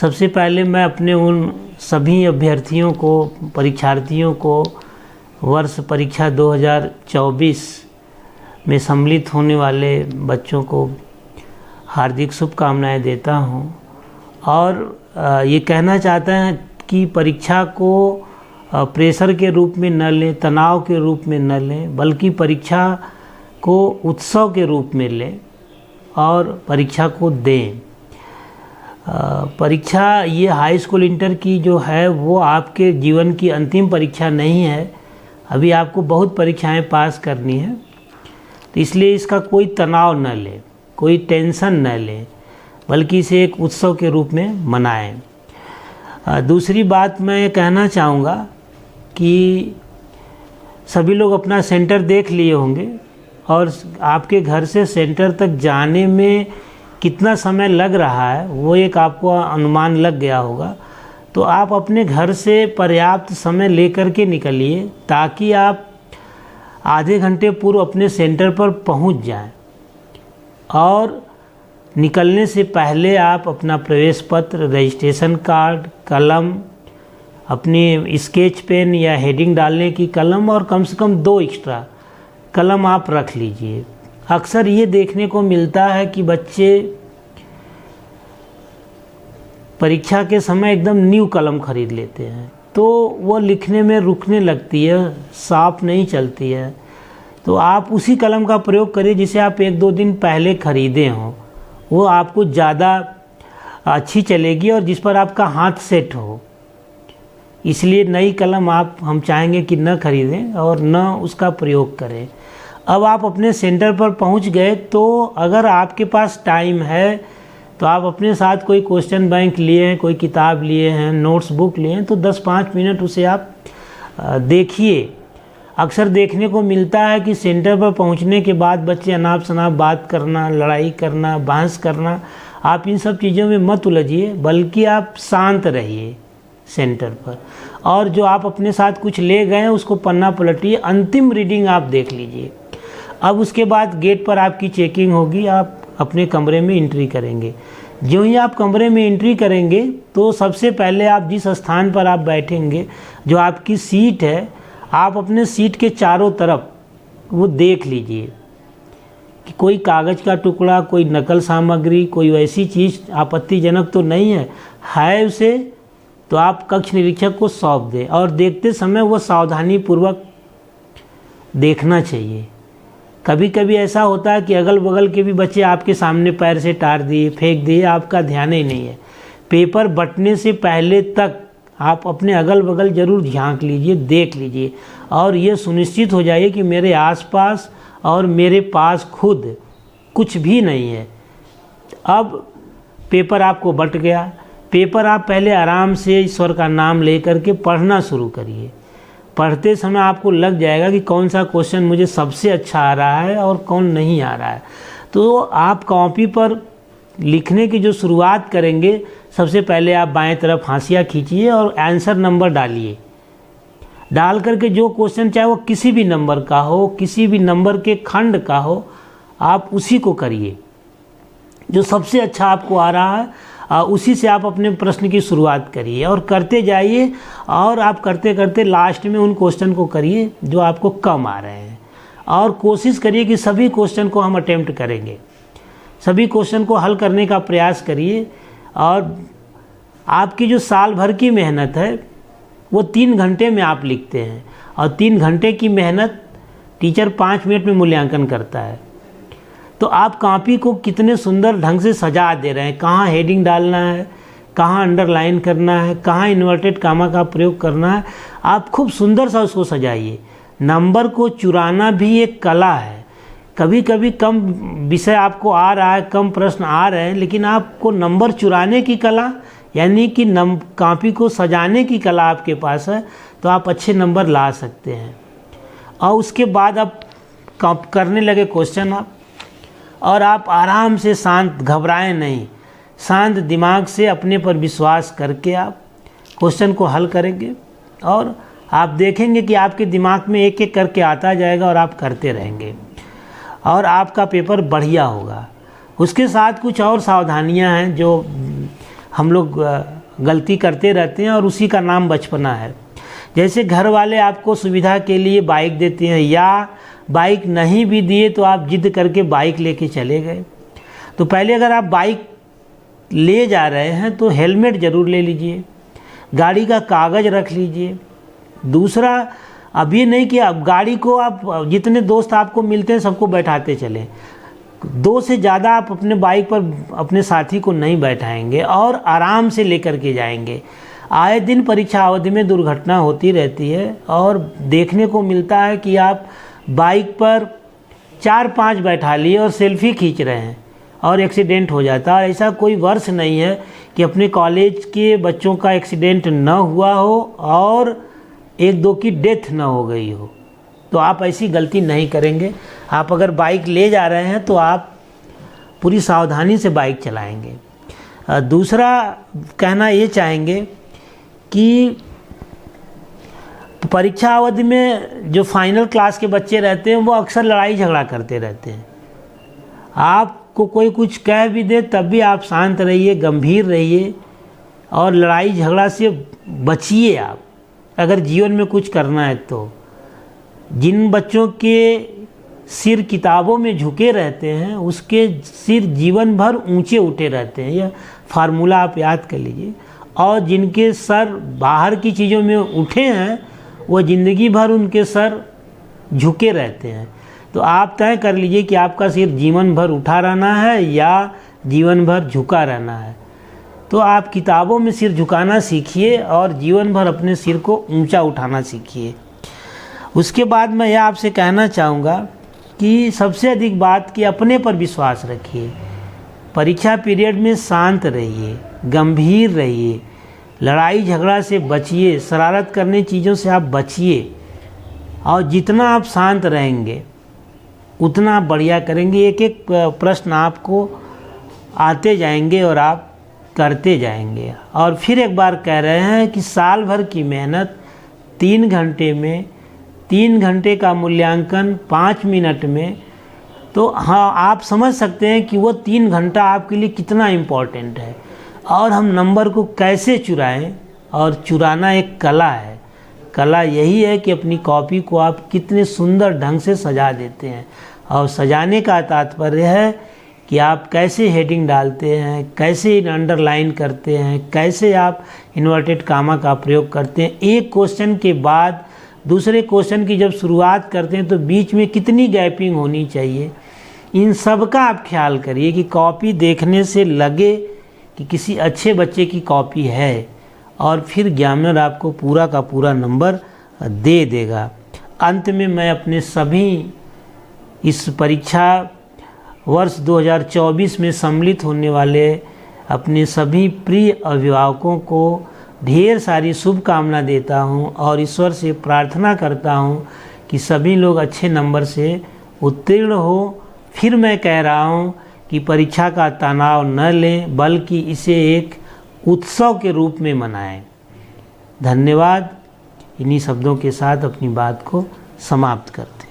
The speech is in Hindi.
सबसे पहले मैं अपने उन सभी अभ्यर्थियों को, परीक्षार्थियों को वर्ष परीक्षा 2024 में सम्मिलित होने वाले बच्चों को हार्दिक शुभकामनाएं देता हूं और ये कहना चाहता है कि परीक्षा को प्रेशर के रूप में न लें, तनाव के रूप में न लें, बल्कि परीक्षा को उत्सव के रूप में लें और परीक्षा को दें। परीक्षा ये हाई स्कूल इंटर की जो है वो आपके जीवन की अंतिम परीक्षा नहीं है। अभी आपको बहुत परीक्षाएं पास करनी है, तो इसलिए इसका कोई तनाव न लें, कोई टेंशन न लें, बल्कि इसे एक उत्सव के रूप में मनाएं। दूसरी बात मैं ये कहना चाहूँगा कि सभी लोग अपना सेंटर देख लिए होंगे और आपके घर से सेंटर तक जाने में कितना समय लग रहा है वो एक आपको अनुमान लग गया होगा। तो आप अपने घर से पर्याप्त समय लेकर के निकलिए ताकि आप आधे घंटे पूर्व अपने सेंटर पर पहुंच जाएं और निकलने से पहले आप अपना प्रवेश पत्र, रजिस्ट्रेशन कार्ड, कलम, अपनी स्केच पेन या हेडिंग डालने की कलम और कम से कम 2 एक्स्ट्रा कलम आप रख लीजिए। अक्सर ये देखने को मिलता है कि बच्चे परीक्षा के समय एकदम न्यू कलम खरीद लेते हैं, तो वो लिखने में रुकने लगती है, साफ नहीं चलती है। तो आप उसी कलम का प्रयोग करिए जिसे आप 1-2 दिन पहले खरीदे हों, वो आपको ज़्यादा अच्छी चलेगी और जिस पर आपका हाथ सेट हो। इसलिए नई कलम हम चाहेंगे कि न खरीदें और न उसका प्रयोग करें। अब आप अपने सेंटर पर पहुंच गए, तो अगर आपके पास टाइम है तो आप अपने साथ कोई क्वेश्चन बैंक लिए हैं, कोई किताब लिए हैं, नोट्स बुक लिए हैं, तो 10-5 मिनट उसे आप देखिए। अक्सर देखने को मिलता है कि सेंटर पर पहुंचने के बाद बच्चे अनाप शनाप बात करना, लड़ाई करना, बहस करना, आप इन सब चीज़ों में मत उलझिए, बल्कि आप शांत रहिए सेंटर पर। और जो आप अपने साथ कुछ ले गए हैं उसको पन्ना पलटिए, अंतिम रीडिंग आप देख लीजिए। अब उसके बाद गेट पर आपकी चेकिंग होगी, आप अपने कमरे में एंट्री करेंगे। जो ही आप कमरे में एंट्री करेंगे तो सबसे पहले आप जिस स्थान पर आप बैठेंगे, जो आपकी सीट है, आप अपने सीट के चारों तरफ वो देख लीजिए कि कोई कागज़ का टुकड़ा, कोई नकल सामग्री, कोई वैसी चीज़ आपत्तिजनक तो नहीं है उसे तो आप कक्ष निरीक्षक को सौंप दें। और देखते समय वो सावधानी पूर्वक देखना चाहिए। कभी कभी ऐसा होता है कि अगल बगल के भी बच्चे आपके सामने पैर से टार दिए, फेंक दिए, आपका ध्यान ही नहीं है। पेपर बंटने से पहले तक आप अपने अगल बगल ज़रूर झांक लीजिए, देख लीजिए और ये सुनिश्चित हो जाइए कि मेरे आसपास और मेरे पास खुद कुछ भी नहीं है। अब पेपर आपको बंट गया, पेपर आप पहले आराम से ईश्वर का नाम लेकर के पढ़ना शुरू करिए। पढ़ते समय आपको लग जाएगा कि कौन सा क्वेश्चन मुझे सबसे अच्छा आ रहा है और कौन नहीं आ रहा है। तो आप कॉपी पर लिखने की जो शुरुआत करेंगे, सबसे पहले आप बाएं तरफ हाशिया खींचिए और आंसर नंबर डालिए। डाल करके जो क्वेश्चन चाहे वो किसी भी नंबर का हो, किसी भी नंबर के खंड का हो, आप उसी को करिए। जो सबसे अच्छा आपको आ रहा है उसी से आप अपने प्रश्न की शुरुआत करिए और करते जाइए। और आप करते करते लास्ट में उन क्वेश्चन को करिए जो आपको कम आ रहे हैं। और कोशिश करिए कि सभी क्वेश्चन को हम अटेम्प्ट करेंगे, सभी क्वेश्चन को हल करने का प्रयास करिए। और आपकी जो साल भर की मेहनत है वो 3 घंटे में आप लिखते हैं और 3 घंटे की मेहनत टीचर 5 मिनट में मूल्यांकन करता है। तो आप कॉपी को कितने सुंदर ढंग से सजा दे रहे हैं, कहाँ हेडिंग डालना है, कहाँ अंडरलाइन करना है, कहाँ इन्वर्टेड कामा का प्रयोग करना है, आप खूब सुंदर सा उसको सजाइए। नंबर को चुराना भी एक कला है। कभी कभी कम विषय आपको आ रहा है, कम प्रश्न आ रहे हैं, लेकिन आपको नंबर चुराने की कला यानी कि कॉपी को सजाने की कला आपके पास है, तो आप अच्छे नंबर ला सकते हैं। और उसके बाद आप करने लगे क्वेश्चन और आप आराम से शांत, घबराएं नहीं, शांत दिमाग से अपने पर विश्वास करके आप क्वेश्चन को हल करेंगे और आप देखेंगे कि आपके दिमाग में एक एक करके आता जाएगा और आप करते रहेंगे और आपका पेपर बढ़िया होगा। उसके साथ कुछ और सावधानियां हैं जो हम लोग गलती करते रहते हैं और उसी का नाम बचपना है। जैसे घर वाले आपको सुविधा के लिए बाइक देते हैं, या बाइक नहीं भी दिए तो आप जिद करके बाइक लेके चले गए। तो पहले अगर आप बाइक ले जा रहे हैं तो हेलमेट ज़रूर ले लीजिए, गाड़ी का कागज़ रख लीजिए। दूसरा, अब ये नहीं कि अब गाड़ी को आप जितने दोस्त आपको मिलते हैं सबको बैठाते चलें, 2 से ज़्यादा आप अपने बाइक पर अपने साथी को नहीं बैठाएंगे और आराम से लेकर के जाएंगे। आए दिन परीक्षा अवधि में दुर्घटना होती रहती है और देखने को मिलता है कि आप बाइक पर 4-5 बैठा लिए और सेल्फी खींच रहे हैं और एक्सीडेंट हो जाता है। ऐसा कोई वर्ष नहीं है कि अपने कॉलेज के बच्चों का एक्सीडेंट न हुआ हो और 1-2 की डेथ न हो गई हो। तो आप ऐसी गलती नहीं करेंगे। आप अगर बाइक ले जा रहे हैं तो आप पूरी सावधानी से बाइक चलाएंगे। दूसरा कहना ये चाहेंगे कि परीक्षा अवधि में जो फाइनल क्लास के बच्चे रहते हैं वो अक्सर लड़ाई झगड़ा करते रहते हैं। आपको कोई कुछ कह भी दे तब भी आप शांत रहिए, गंभीर रहिए और लड़ाई झगड़ा से बचिए। आप अगर जीवन में कुछ करना है तो जिन बच्चों के सिर किताबों में झुके रहते हैं उसके सिर जीवन भर ऊंचे उठे रहते हैं, यह फार्मूला आप याद कर लीजिए। और जिनके सर बाहर की चीज़ों में उठे हैं वो ज़िंदगी भर उनके सर झुके रहते हैं। तो आप तय कर लीजिए कि आपका सिर जीवन भर उठा रहना है या जीवन भर झुका रहना है। तो आप किताबों में सिर झुकाना सीखिए और जीवन भर अपने सिर को ऊंचा उठाना सीखिए। उसके बाद मैं यह आपसे कहना चाहूँगा कि सबसे अधिक बात कि अपने पर विश्वास रखिए। परीक्षा पीरियड में शांत रहिए, गंभीर रहिए, लड़ाई झगड़ा से बचिए, शरारत करने चीज़ों से आप बचिए। और जितना आप शांत रहेंगे उतना आप बढ़िया करेंगे। एक एक प्रश्न आपको आते जाएंगे और आप करते जाएंगे। और फिर एक बार कह रहे हैं कि साल भर की मेहनत 3 घंटे में, 3 घंटे का मूल्यांकन 5 मिनट में। तो हाँ, आप समझ सकते हैं कि वो 3 घंटा आपके लिए कितना इम्पोर्टेंट है और हम नंबर को कैसे चुराएं। और चुराना एक कला है। कला यही है कि अपनी कॉपी को आप कितने सुंदर ढंग से सजा देते हैं। और सजाने का तात्पर्य है कि आप कैसे हेडिंग डालते हैं, कैसे अंडरलाइन करते हैं, कैसे आप इन्वर्टेड कामा का प्रयोग करते हैं। एक क्वेश्चन के बाद दूसरे क्वेश्चन की जब शुरुआत करते हैं तो बीच में कितनी गैपिंग होनी चाहिए, इन सब का आप ख्याल करिए कि कॉपी देखने से लगे कि किसी अच्छे बच्चे की कॉपी है। और फिर एग्जामिनर आपको पूरा का पूरा नंबर दे देगा। अंत में मैं अपने सभी इस परीक्षा वर्ष 2024 में सम्मिलित होने वाले अपने सभी प्रिय अभिभावकों को ढेर सारी शुभकामना देता हूं और ईश्वर से प्रार्थना करता हूं कि सभी लोग अच्छे नंबर से उत्तीर्ण हो। फिर मैं कह रहा हूं कि परीक्षा का तनाव न लें बल्कि इसे एक उत्सव के रूप में मनाएं। धन्यवाद। इन्हीं शब्दों के साथ अपनी बात को समाप्त करते हैं।